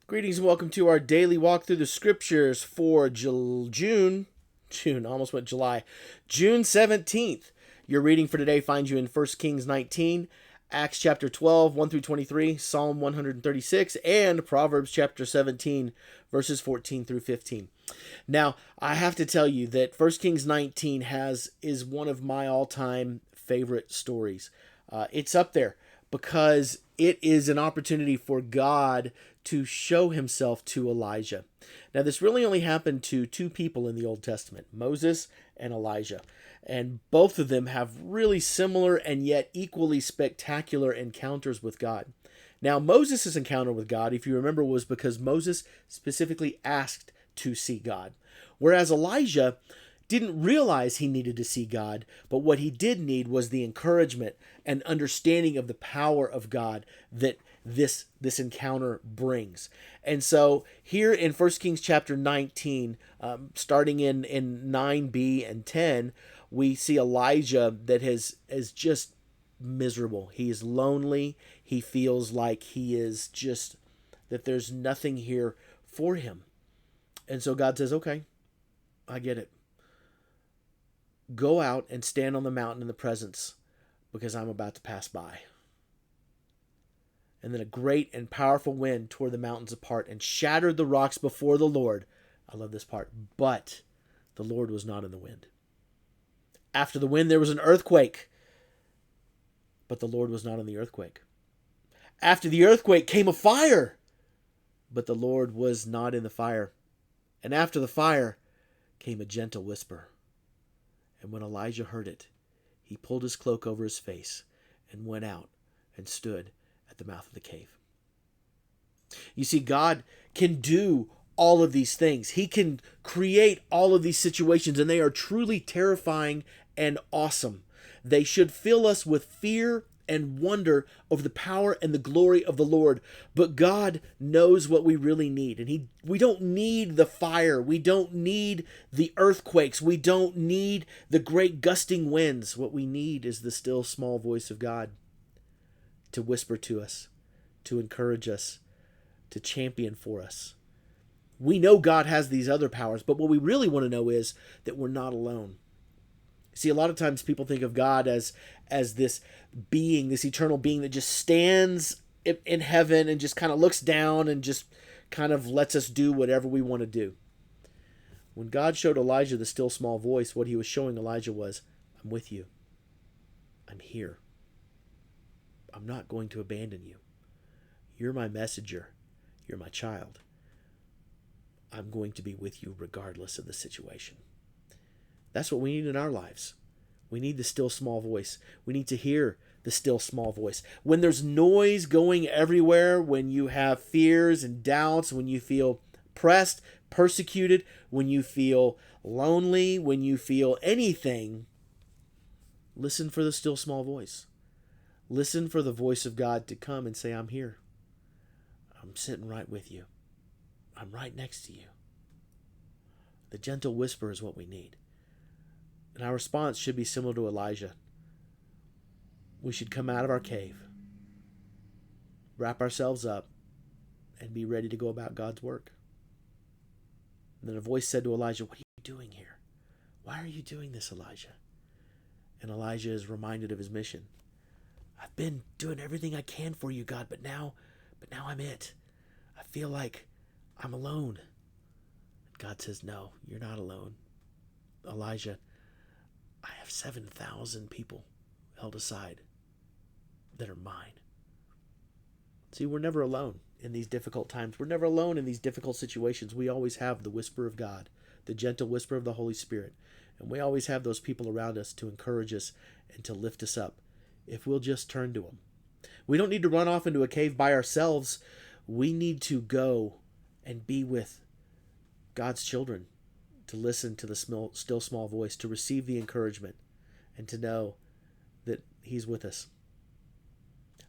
Greetings and welcome to our daily walk through the scriptures for almost went July, June 17th. Your reading for today finds you in 1 Kings 19, Acts chapter 12, 1 through 23, Psalm 136, and Proverbs chapter 17, verses 14 through 15. Now, I have to tell you that 1 Kings 19 is one of my all-time favorite stories. It's up there because it is an opportunity for God to show himself to Elijah. Now, this really only happened to two people in the Old Testament, Moses and Elijah. And both of them have really similar and yet equally spectacular encounters with God. Now, Moses' encounter with God, if you remember, was because Moses specifically asked to see God. Whereas Elijah didn't realize he needed to see God, but what he did need was the encouragement and understanding of the power of God that this encounter brings. And so here in 1 Kings chapter 19, starting in 9b and 10, we see Elijah that is just miserable. He is lonely. He feels like he is just, that there's nothing here for him. And so God says, okay, I get it. Go out and stand on the mountain in the presence, because I'm about to pass by. And then a great and powerful wind tore the mountains apart and shattered the rocks before the Lord. I love this part. But the Lord was not in the wind. After the wind, there was an earthquake. But the Lord was not in the earthquake. After the earthquake came a fire. But the Lord was not in the fire. And after the fire came a gentle whisper. And when Elijah heard it, he pulled his cloak over his face and went out and stood at the mouth of the cave. You see, God can do all of these things. He can create all of these situations, and they are truly terrifying and awesome. They should fill us with fear and wonder of the power and the glory of the Lord. But God knows what we really need. And we don't need the fire. We don't need the earthquakes. We don't need the great gusting winds. What we need is the still small voice of God to whisper to us, to encourage us, to champion for us. We know God has these other powers, but what we really want to know is that we're not alone. See, a lot of times people think of God as this being, this eternal being that just stands in heaven and just kind of looks down and just kind of lets us do whatever we want to do. When God showed Elijah the still small voice, what he was showing Elijah was, I'm with you. I'm here. I'm not going to abandon you. You're my messenger. You're my child. I'm going to be with you regardless of the situation. That's what we need in our lives. We need the still small voice. We need to hear the still small voice. When there's noise going everywhere, when you have fears and doubts, when you feel pressed, persecuted, when you feel lonely, when you feel anything, listen for the still small voice. Listen for the voice of God to come and say, I'm here. I'm sitting right with you. I'm right next to you. The gentle whisper is what we need. And our response should be similar to Elijah. We should come out of our cave, wrap ourselves up, and be ready to go about God's work. And then a voice said to Elijah, what are you doing here? Why are you doing this, Elijah? And Elijah is reminded of his mission. I've been doing everything I can for you, God, but now I'm it. I feel like I'm alone. And God says, no, you're not alone. Elijah, I have 7,000 people held aside that are mine. See, we're never alone in these difficult times. We're never alone in these difficult situations. We always have the whisper of God, the gentle whisper of the Holy Spirit. And we always have those people around us to encourage us and to lift us up if we'll just turn to them. We don't need to run off into a cave by ourselves. We need to go and be with God's children, to listen to the still small voice, to receive the encouragement, and to know that he's with us.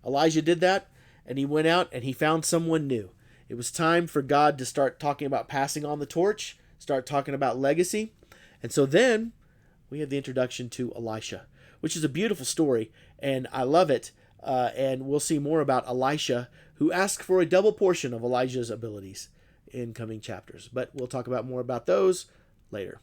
Elijah did that, and he went out and he found someone new. It was time for God to start talking about passing on the torch, start talking about legacy. And so then we have the introduction to Elisha, which is a beautiful story, and I love it. And we'll see more about Elisha who ask for a double portion of Elijah's abilities in coming chapters. But we'll talk about more about those later.